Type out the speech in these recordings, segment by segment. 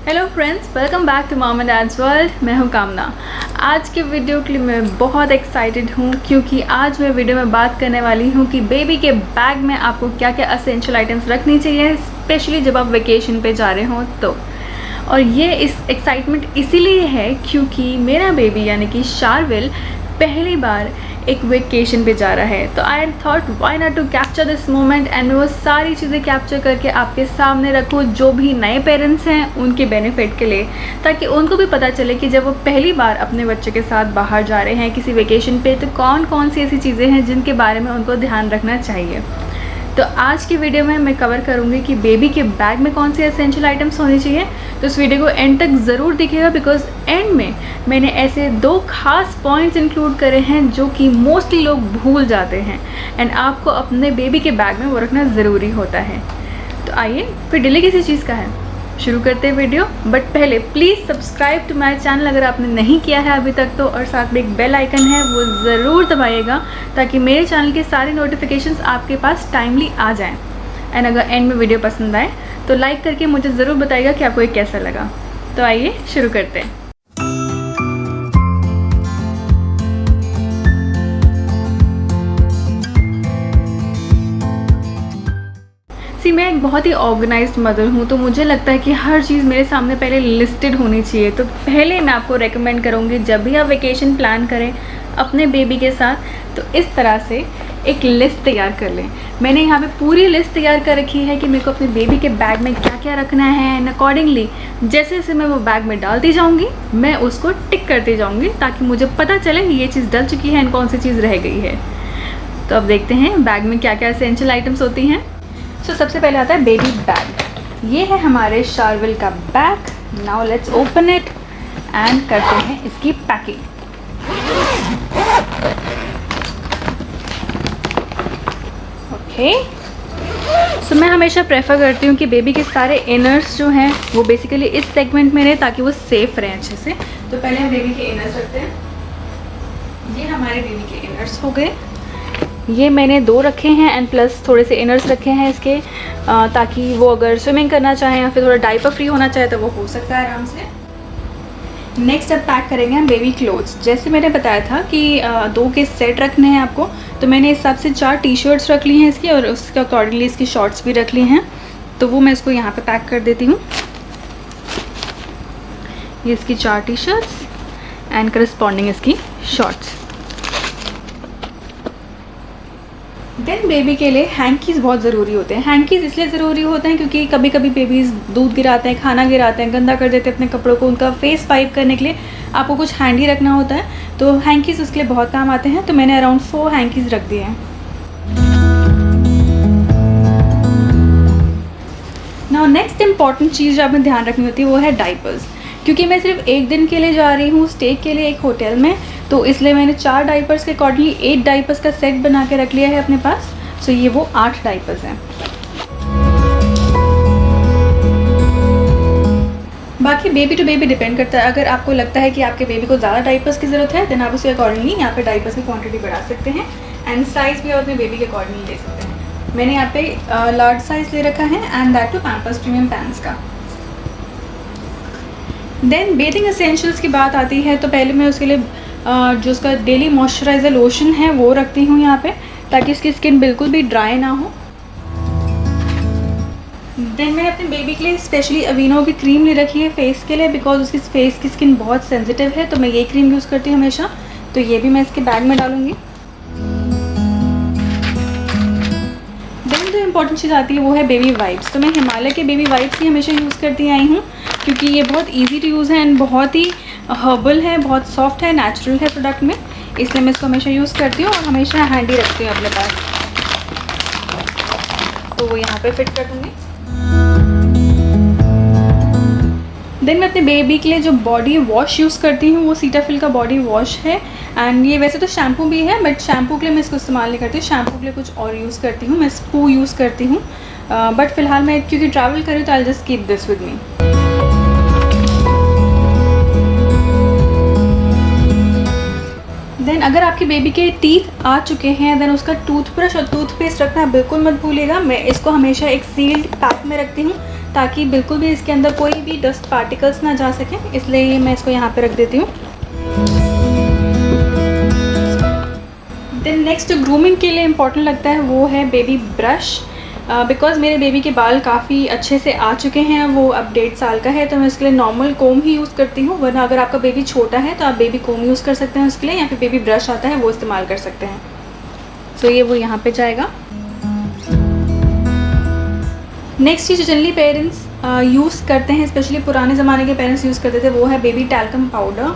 Hello friends, welcome back to mom and dad's world. मैं हूं कामना। आज के वीडियो के लिए मैं बहुत एक्साइटेड हूं क्योंकि आज मैं वीडियो में बात करने वाली हूं कि बेबी के बैग में आपको क्या क्या एसेंशियल आइटम्स रखनी चाहिए, स्पेशली जब आप वेकेशन पे जा रहे हों तो। और ये इस एक्साइटमेंट इसीलिए है क्योंकि मेरा बेबी यानी कि शार्विल पहली बार एक वेकेशन पे जा रहा है। तो I thought why not to capture this moment and मैं वो सारी चीज़ें कैप्चर करके आपके सामने रखूँ जो भी नए पेरेंट्स हैं उनके बेनिफिट के लिए, ताकि उनको भी पता चले कि जब वो पहली बार अपने बच्चे के साथ बाहर जा रहे हैं किसी वेकेशन पे तो कौन कौन सी ऐसी चीज़ें हैं जिनके बारे में उनको ध्यान रखना चाहिए। तो आज की वीडियो में मैं कवर करूँगी कि बेबी के बैग में कौन सी एसेंशियल आइटम्स होनी चाहिए। तो इस वीडियो को एंड तक ज़रूर दिखेगा बिकॉज एंड में मैंने ऐसे 2 खास पॉइंट्स इंक्लूड करे हैं जो कि मोस्टली लोग भूल जाते हैं एंड आपको अपने बेबी के बैग में वो रखना ज़रूरी होता है। तो आइए फिर डिले किसी चीज़ का है, शुरू करते हैं वीडियो। बट पहले please subscribe to my channel अगर आपने नहीं किया है अभी तक तो, और साथ में एक बेल आइकन है वो ज़रूर दबाइएगा ताकि मेरे चैनल की सारी नोटिफिकेशंस आपके पास टाइमली आ जाएं। एंड अगर एंड में वीडियो पसंद आए तो लाइक करके मुझे ज़रूर बताइएगा कि आपको ये कैसा लगा। तो आइए शुरू करते हैं। मैं एक बहुत ही ऑर्गेनाइज्ड मदर हूँ तो मुझे लगता है कि हर चीज़ मेरे सामने पहले लिस्टेड होनी चाहिए। तो पहले मैं आपको रेकमेंड करूँगी जब भी आप वेकेशन प्लान करें अपने बेबी के साथ तो इस तरह से एक लिस्ट तैयार कर लें। मैंने यहाँ पे पूरी लिस्ट तैयार कर रखी है कि मेरे को अपने बेबी के बैग में क्या क्या रखना है एंड अकॉर्डिंगली जैसे जैसे मैं वो बैग में डालती जाऊँगी मैं उसको टिक करती जाऊँगी ताकि मुझे पता चले ये चीज़ डल चुकी है एंड कौन सी चीज़ रह गई है। तो अब देखते हैं बैग में क्या क्या एसेंशियल आइटम्स होती हैं। तो सबसे पहले आता है बेबी बैग। ये है हमारे शार्विल का bag. Now let's open it and करते हैं इसकी पैकिंग। ओके, सो मैं हमेशा प्रेफर करती हूँ कि बेबी के सारे इनर्स जो हैं वो बेसिकली इस सेगमेंट में रहे ताकि वो सेफ रहें अच्छे से। तो पहले हम बेबी के इनर्स रखते हैं। ये हमारे बेबी के इनर्स हो गए। ये मैंने 2 रखे हैं एंड प्लस थोड़े से इनर्स रखे हैं इसके ताकि वो अगर स्विमिंग करना चाहें या फिर थोड़ा डाइपर फ्री होना चाहे तो वो हो सकता है आराम से। नेक्स्ट अब पैक करेंगे हम बेबी क्लोथ्स। जैसे मैंने बताया था कि 2 के सेट रखने हैं आपको, तो मैंने इस हिसाब से 4 टी-शर्ट्स रख ली हैं इसकी और उसके अकॉर्डिंगली इसकी शॉर्ट्स भी रख ली हैं। तो वो मैं इसको यहाँ पर पैक कर देती हूँ। ये इसकी 4 टी-शर्ट्स एंड करस्पॉन्डिंग इसकी शॉर्ट्स। देन बेबी के लिए हैंकीज़ बहुत ज़रूरी होते हैं। हैंकीज़ इसलिए ज़रूरी होते हैं क्योंकि कभी कभी बेबीज़ दूध गिराते हैं, खाना गिराते हैं, गंदा कर देते हैं अपने कपड़ों को। उनका फेस वाइप करने के लिए आपको कुछ हैंडी रखना होता है, तो हैंकीज़ उसके लिए बहुत काम आते हैं। तो मैंने अराउंड 4 हैंकीज़ रख दिए हैं। नाउ नेक्स्ट इंपॉर्टेंट चीज़ जो आपने ध्यान रखनी होती है वो है डाइपर्स। क्योंकि मैं सिर्फ 1 दिन के लिए जा रही हूँ स्टे के लिए एक होटल में, तो इसलिए मैंने 4 डाइपर्स के अकॉर्डिंगली 8 डाइपर्स का सेट बना के रख लिया है अपने पास। सो ये वो 8 डाइपर्स हैं। बाकी बेबी टू बेबी डिपेंड करता है। अगर आपको लगता है कि आपके बेबी को ज़्यादा डाइपर्स की ज़रूरत है देन आप उसके अकॉर्डिंगली यहाँ पे डाइपर्स की क्वांटिटी बढ़ा सकते हैं एंड साइज़ भी आप अपने बेबी के अकॉर्डिंगली ले सकते हैं। मैंने यहाँ पे लार्ज साइज़ ले रखा है and that too Pampers premium pants का। देन बेथिंग एसेंशियल्स की बात आती है तो पहले मैं उसके लिए जो उसका डेली मॉइस्चराइज़र लोशन है वो रखती हूँ यहाँ पे ताकि उसकी स्किन बिल्कुल भी ड्राई ना हो। देन मैंने अपने बेबी के लिए स्पेशली अवीनो की क्रीम ले रखी है फेस के लिए बिकॉज उसकी फेस की स्किन बहुत सेंसिटिव है, तो मैं ये क्रीम यूज़ करती हूँ हमेशा। तो ये भी मैं इसके बैग में डालूँगी। देन जो इम्पॉर्टेंट चीज़ आती है वो है बेबी वाइप्स। तो मैं हिमालय के बेबी वाइप्स ही हमेशा यूज़ करती आई हूँ क्योंकि ये बहुत ईजी टू यूज़ है एंड बहुत ही हर्बल है, बहुत सॉफ्ट है, नेचुरल है प्रोडक्ट में, इसलिए मैं इसको हमेशा यूज़ करती हूँ और हमेशा हैंडी रखती हूँ अपने पास। तो वो यहाँ पे फिट कर दूँगी। देन मैं अपने बेबी के लिए जो बॉडी वॉश यूज़ करती हूँ वो सीटाफिल का बॉडी वॉश है एंड ये वैसे तो शैम्पू भी है बट शैम्पू के लिए मैं इसको इस्तेमाल नहीं करती। शैम्पू के लिए कुछ और यूज़ करती हूँ, मैं स्पू यूज़ करती हूँ। बट फिलहाल मैं क्योंकि ट्रैवल कर रही हूँ तो I just keep this with me. Then अगर आपकी बेबी के टीथ आ चुके हैं देन उसका टूथब्रश और टूथपेस्ट रखना बिल्कुल मत भूलिएगा। मैं इसको हमेशा एक सील्ड पैक में रखती हूँ ताकि बिल्कुल भी इसके अंदर कोई भी डस्ट पार्टिकल्स ना जा सकें, इसलिए मैं इसको यहाँ पे रख देती हूँ। देन नेक्स्ट ग्रूमिंग के लिए इम्पॉर्टेंट लगता है वो है बेबी ब्रश। बिकॉज़ मेरे बेबी के बाल काफ़ी अच्छे से आ चुके हैं, वो अब 1.5 साल का है, तो मैं उसके लिए नॉर्मल कोम ही यूज़ करती हूँ। वरना अगर आपका बेबी छोटा है तो आप बेबी कोम यूज़ कर सकते हैं उसके लिए, या फिर बेबी ब्रश आता है वो इस्तेमाल कर सकते हैं। सो ये वो यहाँ पे जाएगा। नेक्स्ट चीज़ जो जनरली पेरेंट्स यूज़ करते हैं, स्पेशली पुराने ज़माने के पेरेंट्स यूज़ करते थे, वो है बेबी टैल्कम पाउडर।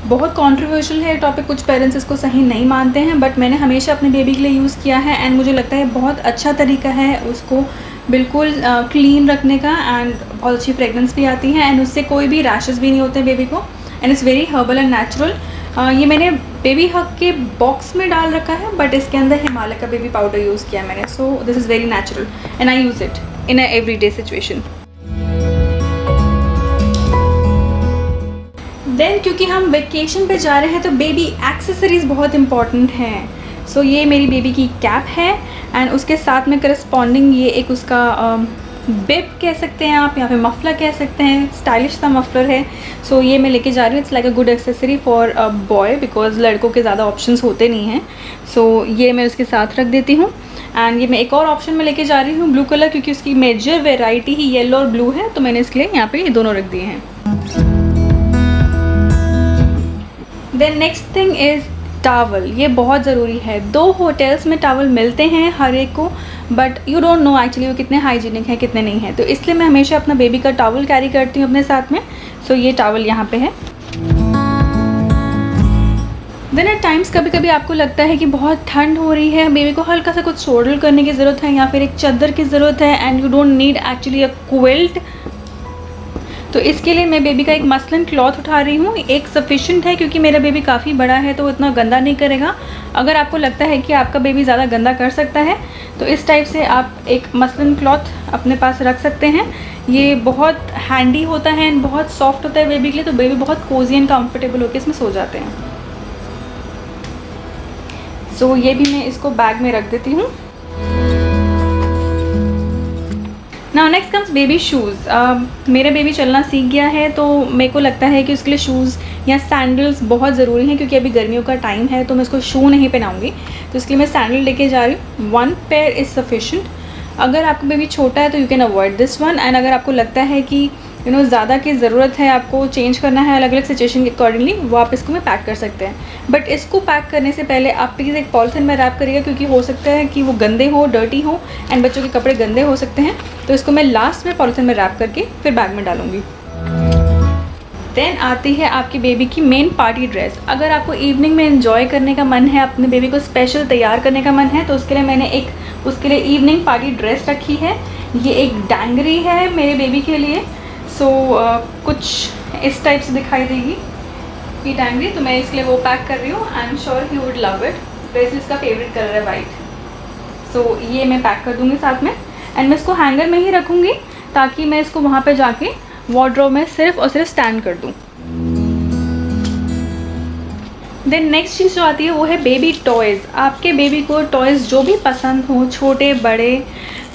बहुत कंट्रोवर्शियल है टॉपिक, कुछ पेरेंट्स इसको सही नहीं मानते हैं, बट मैंने हमेशा अपने बेबी के लिए यूज़ किया है एंड मुझे लगता है बहुत अच्छा तरीका है उसको बिल्कुल क्लीन रखने का, एंड बहुत अच्छी फ्रेगरेंस भी आती है एंड उससे कोई भी रैशेस भी नहीं होते बेबी को, and it's very herbal and natural. ये मैंने बेबी हग के बॉक्स में डाल रखा है, बट इसके अंदर हिमालय का बेबी पाउडर यूज़ किया है मैंने। So this is very natural and I use it in a everyday situation. Then क्योंकि हम वेकेशन पे जा रहे हैं तो बेबी एक्सेसरीज़ बहुत इंपॉर्टेंट हैं। सो ये मेरी बेबी की कैप है एंड उसके साथ में करस्पॉन्डिंग ये एक उसका बिब कह सकते हैं आप, या फिर मफलर कह सकते हैं, स्टाइलिश सा मफलर है। सो ये मैं लेके जा रही हूँ। It's like a good accessory for a boy, because लड़कों के ज़्यादा ऑप्शंस होते नहीं हैं। सो ये मैं उसके साथ रख देती हूँ। एंड ये मैं एक और ऑप्शन में लेके जा रही हूँ ब्लू कलर, क्योंकि उसकी मेजर वेराइटी ही येलो और ब्लू है, तो मैंने इसके लिए यहाँ पे ये दोनों रख दिए हैं। Then next thing is towel. ये बहुत ज़रूरी है। 2 होटल्स में टावल मिलते हैं हर एक को, but you don't know actually वो कितने हाइजीनिक है कितने नहीं है, तो इसलिए मैं हमेशा अपना बेबी का टावल कैरी करती हूँ अपने साथ में। सो ये टावल यहाँ पे है। देन एट टाइम्स कभी कभी आपको लगता है कि बहुत ठंड हो रही है, बेबी को हल्का सा कुछ शोल्डर करने की ज़रूरत है या फिर एक चादर की ज़रूरत है, and you don't need actually a quilt. तो इसके लिए मैं बेबी का एक मसलिन क्लॉथ उठा रही हूँ। एक सफिशेंट है, क्योंकि मेरा बेबी काफ़ी बड़ा है तो वो इतना गंदा नहीं करेगा। अगर आपको लगता है कि आपका बेबी ज़्यादा गंदा कर सकता है तो इस टाइप से आप एक मसलिन क्लॉथ अपने पास रख सकते हैं। ये बहुत हैंडी होता है एंड बहुत सॉफ्ट होता है बेबी के लिए, तो बेबी बहुत कोजी एंड कंफर्टेबल होकर इसमें सो जाते हैं। सो ये भी मैं इसको बैग में रख देती हूँ। Now next comes baby shoes. मेरा बेबी चलना सीख गया है, तो मेरे को लगता है कि उसके लिए शूज़ या सैंडल्स बहुत ज़रूरी हैं, क्योंकि अभी गर्मियों का टाइम है तो मैं उसको शू नहीं पहनाऊंगी, तो इसके लिए मैं सैंडल लेके जा रही हूँ। 1 पेयर इज़ सफिशेंट। अगर आपका बेबी छोटा है तो you can avoid this one, and अगर आपको लगता है कि ज़्यादा की ज़रूरत है, आपको चेंज करना है अलग अलग सिचुएशन के अकॉर्डिंगली, वो आप इसको में पैक कर सकते हैं। बट इसको पैक करने से पहले आप प्लीज़ एक पॉलिथीन में रैप करिएगा, क्योंकि हो सकता है कि वो गंदे हो, डर्टी हो, एंड बच्चों के कपड़े गंदे हो सकते हैं। तो इसको मैं लास्ट में पॉलिथीन में रैप करके फिर बैग में डालूँगी। देन आती है आपकी बेबी की मेन पार्टी ड्रेस। अगर आपको इवनिंग में एंजॉय करने का मन है, अपने बेबी को स्पेशल तैयार करने का मन है, तो उसके लिए मैंने उसके लिए इवनिंग पार्टी ड्रेस रखी है। ये एक डैंगरी है मेरे बेबी के लिए। सो कुछ इस टाइप से दिखाई देगी ये डैंगरी, तो मैं इसके लिए वो पैक कर रही हूँ। I am sure he would love it. वैसे इसका फेवरेट कलर है वाइट। सो ये मैं पैक कर दूँगी साथ में, एंड मैं इसको हैंगर में ही रखूँगी ताकि मैं इसको वहाँ पे जाके वार्डरोब में सिर्फ और सिर्फ स्टैंड कर दूँ। देन नेक्स्ट चीज़ जो आती है वो है बेबी टॉयज़। आपके बेबी को टॉयज़ जो भी पसंद हो, छोटे बड़े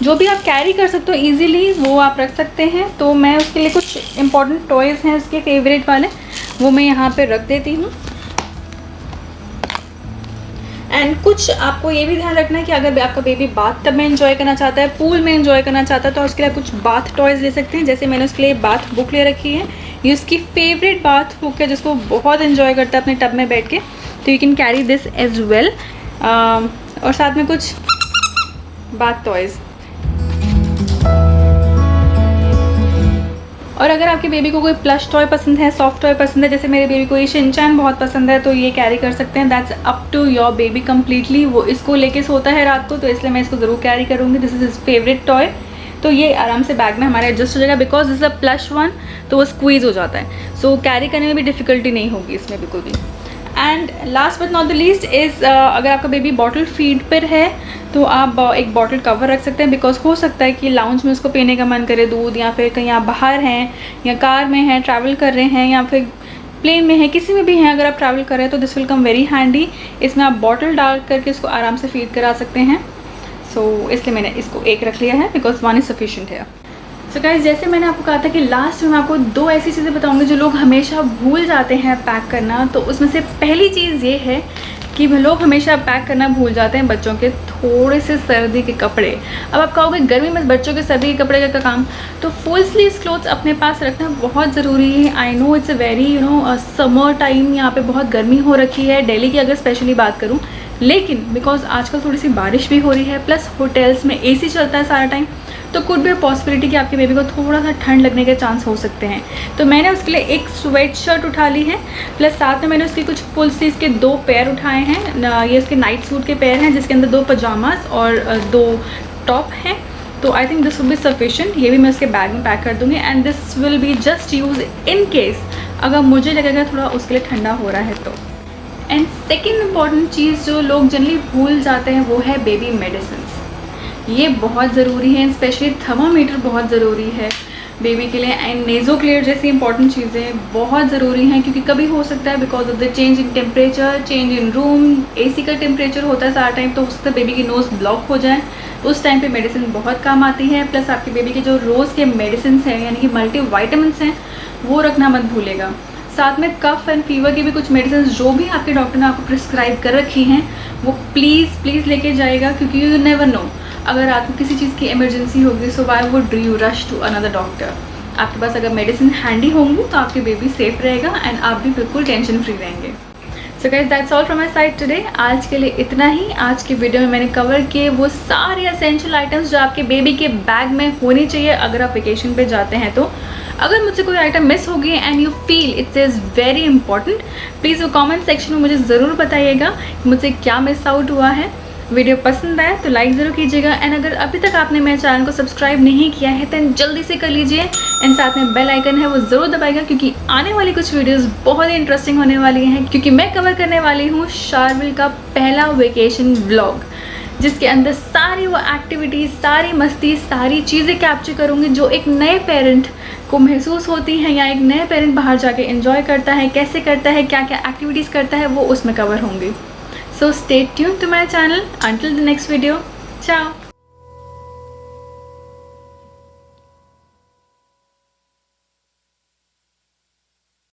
जो भी आप कैरी कर सकते हो ईज़िली, वो आप रख सकते हैं। तो मैं उसके लिए कुछ इंपॉर्टेंट टॉयज़ हैं उसके फेवरेट वाले, वो मैं यहाँ पे रख देती हूँ। एंड कुछ आपको ये भी ध्यान रखना है कि अगर आपका बेबी बाथ टब में एंजॉय करना चाहता है, पूल में एंजॉय करना चाहता है, तो उसके लिए कुछ बाथ टॉयज़ ले सकते हैं। जैसे मैंने उसके लिए बाथ बुक ले रखी है। ये उसकी फेवरेट बाथ बुक है जिसको बहुत एंजॉय करता है अपने टब में बैठ के, तो you can carry this as well. और साथ में कुछ बाथ टॉयज़। और अगर आपके बेबी को कोई प्लश टॉय पसंद है, सॉफ्ट टॉय पसंद है, जैसे मेरे बेबी को ये शिनचैन बहुत पसंद है, तो ये कैरी कर सकते हैं। That's up to your baby completely. वो इसको लेके सोता है रात को, तो इसलिए मैं इसको ज़रूर कैरी करूँगी। This is his favourite toy. तो ये आराम से बैग में हमारे एडजस्ट हो जाएगा, because this is a plush one, तो वो स्क्वीज़ हो जाता है। सो कैरी करने में भी डिफ़िकल्टी नहीं होगी इसमें बिल्कुल भी। And last but not the least is, अगर आपका बेबी बॉटल फीड पर है तो आप एक बॉटल कवर रख सकते हैं, बिकॉज हो सकता है कि लाउंज में उसको पीने का मन करे दूध, या फिर कहीं आप बाहर हैं या कार में हैं, ट्रैवल कर रहे हैं, या फिर प्लेन में हैं, किसी में भी हैं अगर आप ट्रैवल कर रहे हैं, तो this will come very handy. इसमें आप बॉटल डाल करके इसको आराम से फीड करा सकते हैं। सो इसलिए मैंने इसको एक रख लिया है, बिकॉज 1 इज़ सफिशेंट है। सो गाइस, जैसे मैंने आपको कहा था कि लास्ट में मैं आपको 2 ऐसी चीज़ें बताऊंगी जो लोग हमेशा भूल जाते हैं पैक करना। तो उसमें से पहली चीज़ ये है कि लोग हमेशा पैक करना भूल जाते हैं बच्चों के थोड़े से सर्दी के कपड़े। अब आप कहोगे गर्मी में बच्चों के सर्दी के कपड़े का काम, तो फुल स्लीव्स क्लोथ्स अपने पास रखना बहुत ज़रूरी है। I know it's a very summer time, यहाँ पे बहुत गर्मी हो रखी है दिल्ली की अगर स्पेशली बात करूँ, लेकिन बिकॉज आजकल थोड़ी सी बारिश भी हो रही है, प्लस होटल्स में AC चलता है सारा टाइम, तो कुड भी पॉसिबिलिटी कि आपके बेबी को थोड़ा सा ठंड लगने के चांस हो सकते हैं। तो मैंने उसके लिए एक स्वेट शर्ट उठा ली है, प्लस साथ में मैंने उसके कुछ फुल स्लीव्स के 2 पेयर उठाए हैं। ये उसके नाइट सूट के पेयर हैं जिसके अंदर 2 पजामाज और 2 टॉप हैं। तो I think this will be sufficient. ये भी मैं उसके बैग में पैक कर दूँगी and this will be just use in case अगर मुझे लगेगा थोड़ा उसके लिए ठंडा हो रहा है तो। एंड सेकेंड इम्पॉर्टेंट चीज़ जो लोग जनरली भूल जाते हैं वो है बेबी मेडिसिन्स। ये बहुत ज़रूरी है, स्पेशली थर्मामीटर बहुत ज़रूरी है बेबी के लिए। एंड नेज़ोक्लेयर जैसी इंपॉर्टेंट चीज़ें बहुत ज़रूरी हैं, क्योंकि कभी हो सकता है because of the change in temperature, change in room, AC का टेम्परेचर होता है सारा टाइम, तो हो सकता है बेबी की नोज़ ब्लॉक हो जाए। उस टाइम पे मेडिसिन बहुत काम आती है। प्लस आपके बेबी के जो रोज़ के मेडिसिन हैं यानी कि मल्टी वाइटामिन्स हैं वो रखना मत भूलेगा। साथ में कफ एंड फीवर की भी कुछ मेडिसिन जो भी आपके डॉक्टर ने आपको प्रिस्क्राइब कर रखी हैं वो प्लीज़ लेके जाएगा, क्योंकि यू नेवर नो अगर आपको किसी चीज़ की इमरजेंसी होगी, so why would you rush to another doctor. आपके पास अगर मेडिसिन हैंडी होंगी तो आपके बेबी सेफ रहेगा एंड आप भी बिल्कुल टेंशन फ्री रहेंगे। So guys, that's all from my side today. आज के लिए इतना ही। आज की वीडियो में मैंने कवर किए वो सारे एसेंशियल आइटम्स जो आपके बेबी के बैग में होनी चाहिए अगर आप वेकेशन पे जाते हैं तो। अगर मुझसे कोई आइटम मिस हो गई and you feel it's is very important, please वो कमेंट सेक्शन में मुझे ज़रूर बताइएगा मुझसे क्या मिस आउट हुआ है। वीडियो पसंद आए तो लाइक ज़रूर कीजिएगा एंड अगर अभी तक आपने मेरे चैनल को सब्सक्राइब नहीं किया है तो जल्दी से कर लीजिए एंड साथ में बेल आइकन है वो ज़रूर दबाइएगा, क्योंकि आने वाली कुछ वीडियोस बहुत ही इंटरेस्टिंग होने वाली हैं। क्योंकि मैं कवर करने वाली हूँ शार्विल का पहला वेकेशन व्लॉग, जिसके अंदर सारी वो एक्टिविटीज़, सारी मस्ती, सारी चीज़ें कैप्चर करूँगी जो एक नए पेरेंट को महसूस होती हैं या एक नए पेरेंट बाहर जाके एंजॉय करता है, कैसे करता है, क्या क्या एक्टिविटीज़ करता है, वो उसमें कवर होंगी। So stay tuned to my channel. Until the next video. Ciao.